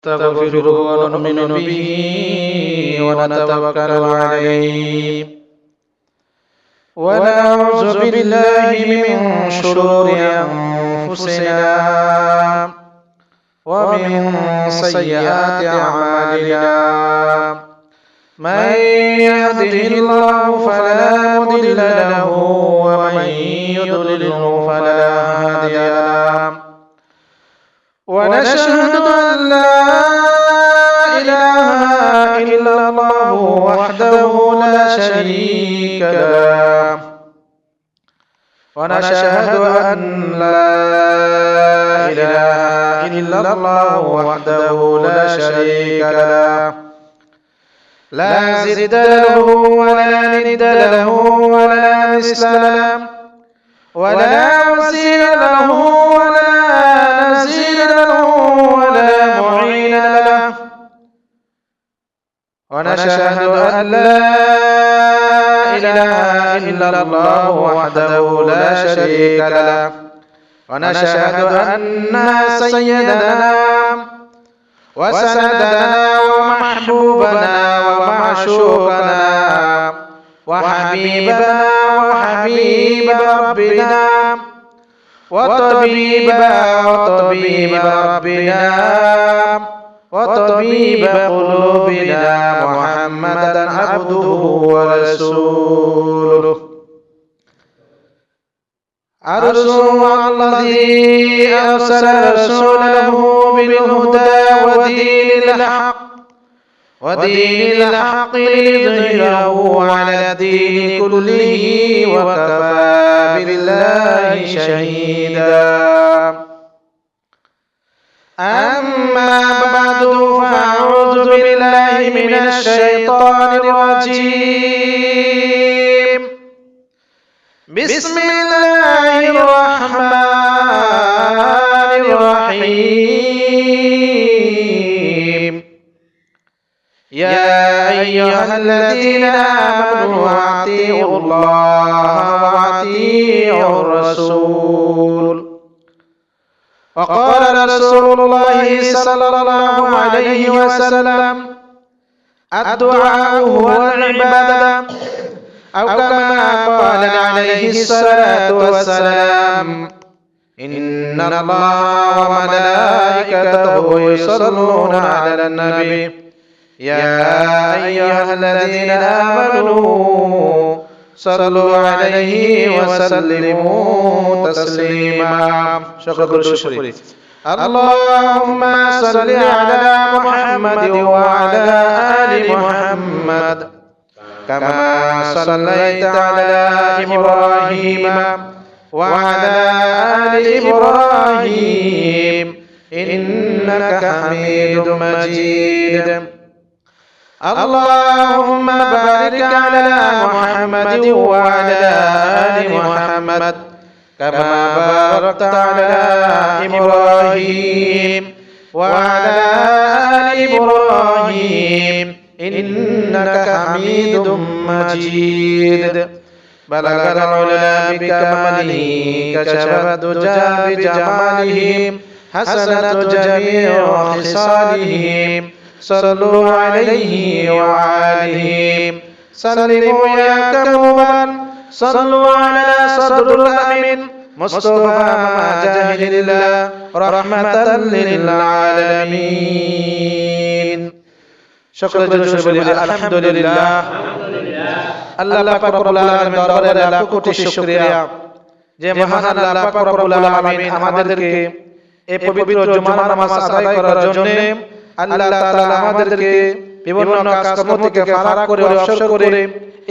ونستغفره ونؤمن به ونتوكل عليه ونعوذ بالله من شرور أنفسنا ومن سيئات أعمالنا من يهده الله فلا مضل له ومن يضلله فلا هادي له ونشهد أن لا إله إلا الله وحده لا شريك له ونشهد أن لا إله إلا الله وحده لا شريك له لا زد له ولا ند له ولا مثل له ولا وزير له ولا نزيل له ولا معين له ونشهد أن لا إله إلا الله وحده لا شريك له ونشهد أن سيدنا وسندنا ومحبوبنا ومعشوقنا وحبيبنا وحبيب ربنا وطبيب ربنا وطبيب قلوبنا محمدا عبده ورسوله الذي أرسل رسوله بالهدى ودين الحق ليظهره على الدين كله وكفى بالله شهيدا أما بعد فأعوذ بالله من الشيطان الرجيم بسم الله الرحمن الرحيم يا أيها الذين آمنوا أطيعوا الله وأطيعوا الرسول وقال رسول الله صلى الله عليه وسلم الدعاء هو العبادة أو كما قال عليه الصلاة والسلام إن الله وملائكته يصلون على النبي يا أيها الذين آمنوا صلوا عليه وسلموا تسليما شكرا اللهم صل على محمد وعلى آل محمد كما صليت على إبراهيم وعلى آل إبراهيم إنك حميد مجيد اللهم بارك على محمد وعلى آل محمد كما باركت على إبراهيم وعلى آل إبراهيم إنك حميد مجيد بلغ العلا بكماله كشف الدجى بجماله حسنت جميع خصاله صلوا عليه وعليه سلموا يا كرما صلوا على صدر الأمين مصطفى ما جاهد الله رحمة للعالمين شكرا جزيلا الحمد لله আল্লাহ পাক রব্বুল আলামিন দরবারে লাখ কোটি শুকরিয়া যে মহান আল্লাহ পাক রব্বুল আলামিন আমাদেরকে এই পবিত্র জুমার নামাজ আদায় করার জন্য আল্লাহ তাআলা আমাদেরকে বিভিন্ন কাজকর্ম থেকে ফারাক করে অবসর করে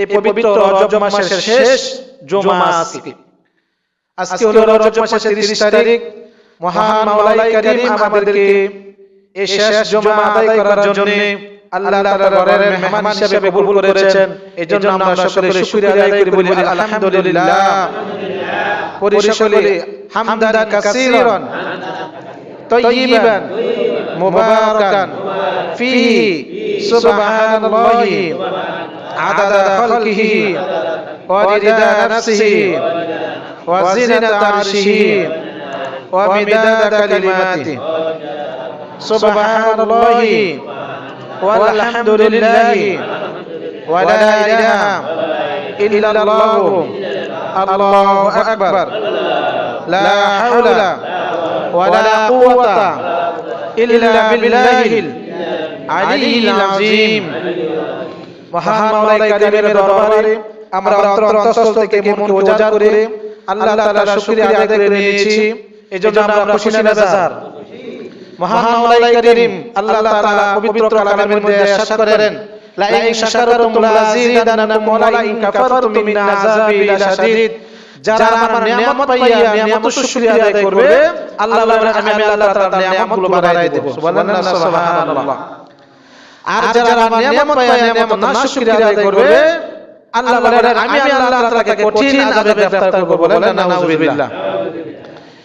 এই পবিত্র রজব মাসের শেষ জুমা আজকে হলো রজব মাসের 30 তারিখ মহান মাওলাই কারীম আমাদেরকে এই শেষ জুমা আদায় করার জন্য আল্লাহ তাআলার ঘরের মেহমান হিসেবে কবুল করেছেন এজন্য আমরা সকলে শুকরিয়া আদায় করি বলি আলহামদুলিল্লাহ পরিসকলে হামদান কাসীরান তাইয়িবান মুবারাকান ফীহি সুবহানাল্লাহি আদাদা খালকিহি ওয়া রিদা নাফসিহি ওয়া জিনাতা আরশিহি ওয়া মিদাদা কালিমাতিহি সুবহানাল্লাহি ওয়ালহামদুলিল্লাহি ওয়া লা ইলাহা ইল্লাল্লাহু আল্লাহু আকবার লা হাওলা ওয়া লা কুওয়াতা ইল্লা বিল্লাহিল আলিয়্যিল আযীম। মহান মাওলাই কারীমের দরবারে আমরা অন্তরস্থল থেকে মনকে উজাড় করে আল্লাহ তাআলার শুকরিয়া আদায় করে নিয়েছি। এজন্য আমরা খুশি না বেজার? মহান মাওলাই কারীম আল্লাহ তাআলা পবিত্র কালামের মধ্যে ইরশাদ করেন, লা ইন শাকারতুম লাযিদান্নাকুম ওয়া লা ইন কাফারতুম মিন আযাবি লাশাদীদ। যারা আমার নিয়ামত পাইয়া নিয়ামতের শুকরিয়া আদায় করবে, আল্লাহ বলেন আমি আল্লাহ তাআলার নিয়ামতগুলো বাড়ায় দেব। সুবহানাল্লাহ। আর যারা আমার নিয়ামত পাইয়া নিয়ামত না শুকরিয়া আদায় করবে, আল্লাহ বলেন আমি আল্লাহ তাআলাকে কঠিন আযাবে গ্রেফতার করব। বলেন নাউযুবিল্লাহ।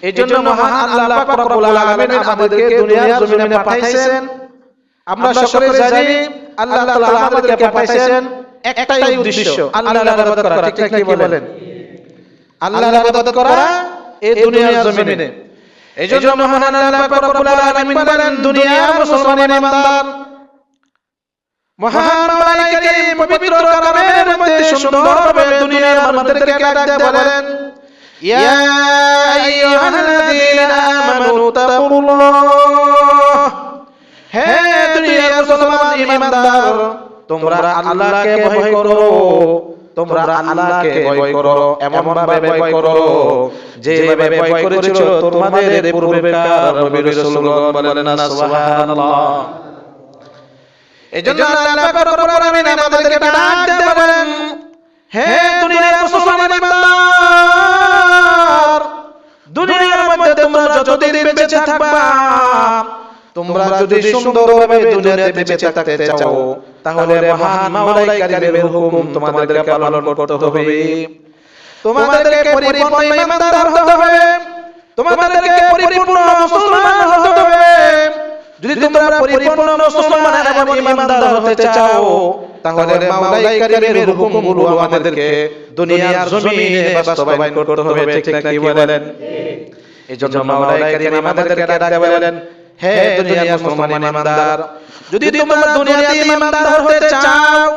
এইজন্য মহান আল্লাহ পাক রব্বুল আলামিন আমাদেরকে দুনিয়ার জমিনে পাঠাইছেন। আমরা সকলে জানি আল্লাহ তাআলা আমাদেরকে পাঠাইছেন একটাই উদ্দেশ্য, আল্লাহর ইবাদত করা। ঠিক কি বলেন? আল্লাহর ইবাদত করা এই দুনিয়ার জমিনে। এইজন্য মহান আল্লাহ পাক রব্বুল আলামিন বলেন, দুনিয়ার মুসলমান ইমানদার মহান মাওলাই কারীম পবিত্র কালামের মধ্যে সুন্দরভাবে দুনিয়ার মানুষদেরকে ডাক দিয়ে বলেন, ইয়া আইয়ুহাল্লাযীনা আমানু তাকুল্লাহ। হে দুনিয়ার মুসলমান ইমানদার, তোমরা আল্লাহকে ভয় করো। তোমরা আল্লাহকে ভয় করো, এমন ভাবে ভয় করো যেভাবে ভয় করেছিল তোমাদের পূর্বেকার নবী রাসূলগণ। বলেন না সুবহানাল্লাহ। এজন্য আল্লাহ পাক রব্বুল আলামিন আমাদেরকে ডাক দিয়ে বলেন, হে দুনিয়ার মুসলমান ইমানদার, দুনিয়ার মধ্যে তোমরা যতদিন বেঁচে থাকবা, তোমরা যদি সুন্দরভাবে দুনিয়াতে বেঁচে থাকতে চাও, তাহলে মহান মাওলাই কারীমের হুকুম তোমাদেরকে পালন করতে হবে। তোমাদেরকে পরিপূর্ণ ইমানদার হতে হবে, তোমাদেরকে পরিপূর্ণ মুসলমান হতে হবে। যদি তোমরা পরিপূর্ণ মুসলমান এবং ইমানদার হতে চাও, তাহলে মাওলাই কারীমের হুকুমগুলো আমাদেরকে দুনিয়ার জমিনে বাস্তবায়ন করতে হবে। ঠিক কি বলেন? এইজন্য মাওলাই কারীম আমাদেরকে ডাক দিয়ে বলেন, হে দুনিয়ার মুসলমান ইমানদার, যদি তোমরা দুনিয়াতে ইমানদার হতে চাও,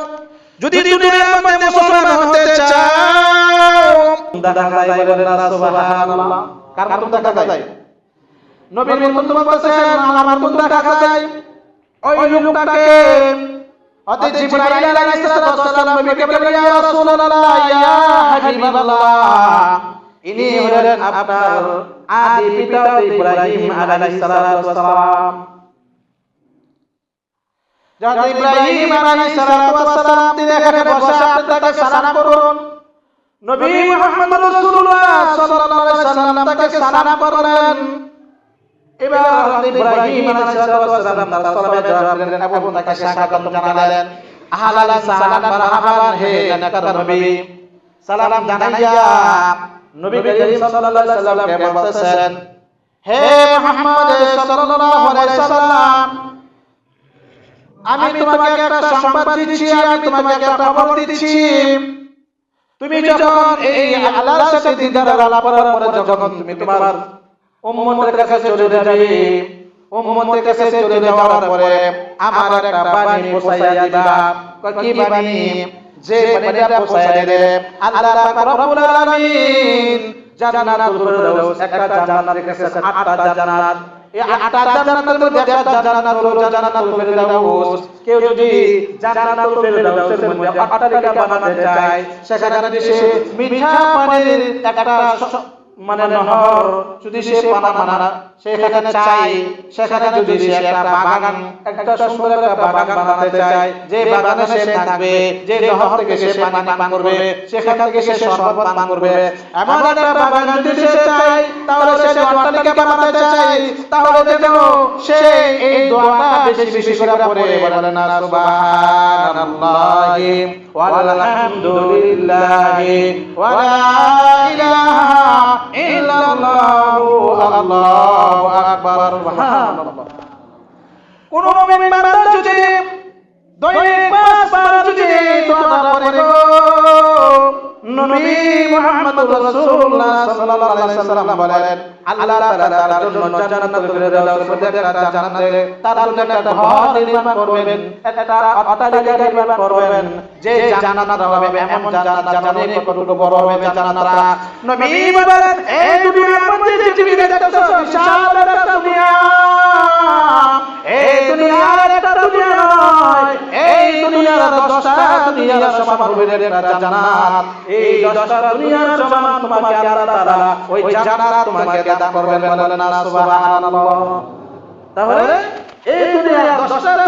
যদি দুনিয়ার মধ্যে মুসলমান হতে চাও, দেখা যায়। বলেন না সুবহানাল্লাহ। কার মত দেখা যায়? নবীর মত বলছেন, আমার মত দেখা যায়। ওই লোকটাকে হযরত জিবরাইল আলাইহিস সালাম নবীকে বলেন, ইয়া রাসূলুল্লাহ, ইয়া হাবিবাল্লাহ, ইনি হলেন আপনার আদি পিতা ইব্রাহিম আলাইহিস সালাম। যখন ইব্রাহিম আলাইহিস সালাম তিনি এখানে বসে আপনাকে সালাম করুন, নবী মুহাম্মদ রাসূলুল্লাহ সাল্লাল্লাহু আলাইহি ওয়াসাল্লাম তাকে সালাম করলেন। এবার ইব্রাহিম আলাইহিস সালাম তার সালামে জবাব দিলেন এবং তাকে স্বাগত জানালেন। আহলান সালাম মারহাবান, হে নেককার নবী। সালাম জানাইয়া নবী করিম সাল্লাল্লাহু আলাইহি ওয়াসাল্লামকে বলতেছেন, হে মুহাম্মদ সাল্লাল্লাহু আলাইহি ওয়াসাল্লাম, আমি তোমাকে একটা সংবাদ দিচ্ছি, আমি তোমাকে একটা খবর দিচ্ছি। তুমি যখন এই আল্লাহর সাথে দিদার আলাপ করার পরে যখন তুমি তোমার উম্মতের কাছে চলে যাবে, উম্মতের কাছে চলে যাওয়ার পরে আমার একটা বাণী পৌঁছাইয়া দিবা। কি বাণী? যে বাণীটা পৌঁছাইয়া দিলে আল্লাহ পাক রব্বুল আলামিন জান্নাতুল ফেরদাউস, একটা জান্নাত রেখেছেন, 8টা জান্নাত। এই 8টা জান্নাতের মধ্যে একটা জান্নাত হলো জান্নাতুল ফেরদাউস। কেউ যদি জান্নাতুল ফেরদাউসের মধ্যে অট্টালিকা বানাতে চায়, সেখানে যদি সে মিঠা পানির একটা মানে নহর যদি সে বানানা সেখানে চাই, সেখানে যদি সে একটা বাগান, একটা সুন্দর একটা বাগান বানাতে চায়, যে বাগানে সে থাকবে, যে নহর থেকে সে পানি পান করবে, সেখান থেকে সে শরবত পান করবে, এমন একটা বাগান যদি সে চায়, তাহলে সে অট্টালিকা বানাতে চায়, তাহলে যেন সে এই দোয়াটা বেশি বেশি করে পড়ে। বলেন না সুবহানাল্লাহি ওয়ালহামদুলিল্লাহি ওয়া লা ইলাহা ইল্লাল্লাহু আল্লাহু আকবার। সুবহানাল্লাহ। কোন মুমিন বান্দা যদি দৈনিক 5 বার যদি দোয়া করে গো, নবী নবী মুহাম্মদুর রাসূলুল্লাহ সাল্লাল্লাহু আলাইহি ওয়াসাল্লাম বলেন আল্লাহ তাআলা তার জন্য জান্নাতুল ফিরদাউস একটা জান্নাতে তার জন্য একটা ঘর নির্মাণ করবেন, একটা অট্টালিকা নির্মাণ করবেন, যে জান্নাত হবে এমন জান্নাত জানেন কতটুকু বড় হবে জান্নাতটা। নবী বলেন এই দুনিয়ার মধ্যে যে তুমি দেখতেছো বিশাল একটা দুনিয়া, এই দুনিয়ার একটা দুনিয়া নয়, এই দুনিয়ার 10টা দুনিয়ার সমান হবে একটা জান্নাত। এই 10টা দুনিয়ার সমান তোমাকে আল্লাহ তাআলা ওই জান্নাত তোমাকে দান করবেন, বলেন না সুবহানাল্লাহ। তাহলে এই দুনিয়া 10টা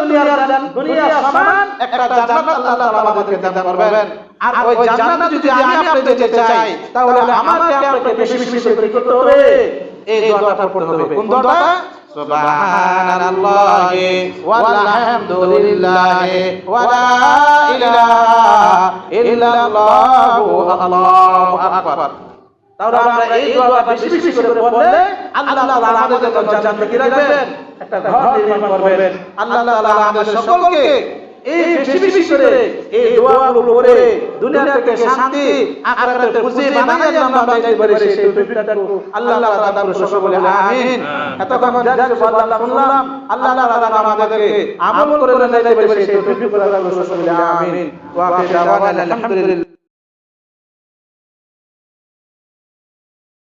দুনিয়ার সমান একটা জান্নাত আল্লাহ তাআলা আমাদেরকে দান করবেন। আর ওই জান্নাত যদি আমি আপনি যেতে চাই তাহলে আমাকে আপনাকে বেশি বেশি করে করতে হবে, এই দোয়াটা পড়তে হবে। কোন দোয়াটা? সুবহানাল্লাহি ওয়ালহামদুলিল্লাহি ওয়া লা ইলাহা ইল্লাল্লাহু আল্লাহু আকবার। তাহলে আমরা এই দোয়াটা বেশি বেশি করে পড়লে আল্লাহ তাআলা আমাদের জন্য জান্নাতে কি রাখবেন? একটা ঘর নির্মাণ করবেন। আল্লাহ তাআলা আমাদের সকলকে এই বেশি বেশি করে এই দোয়াগুলো পড়ে দুনিয়া থেকে শান্তি আখিরাতে খুশি বানায় আমরা যাইতে পারি, সেই তৌফিকটা আল্লাহ তাআলা দান করুন, সকলে বলে আমিন। এতক্ষণ যা বললাম শুনলাম, আল্লাহ তাআলা আমাদেরকে আমল করে যাইতে পারি, সেই তৌফিক আল্লাহ দান করুন, সকলে বলে আমিন। ওয়া আখিরু দাওয়ানা আলহামদুলিল্লাহ।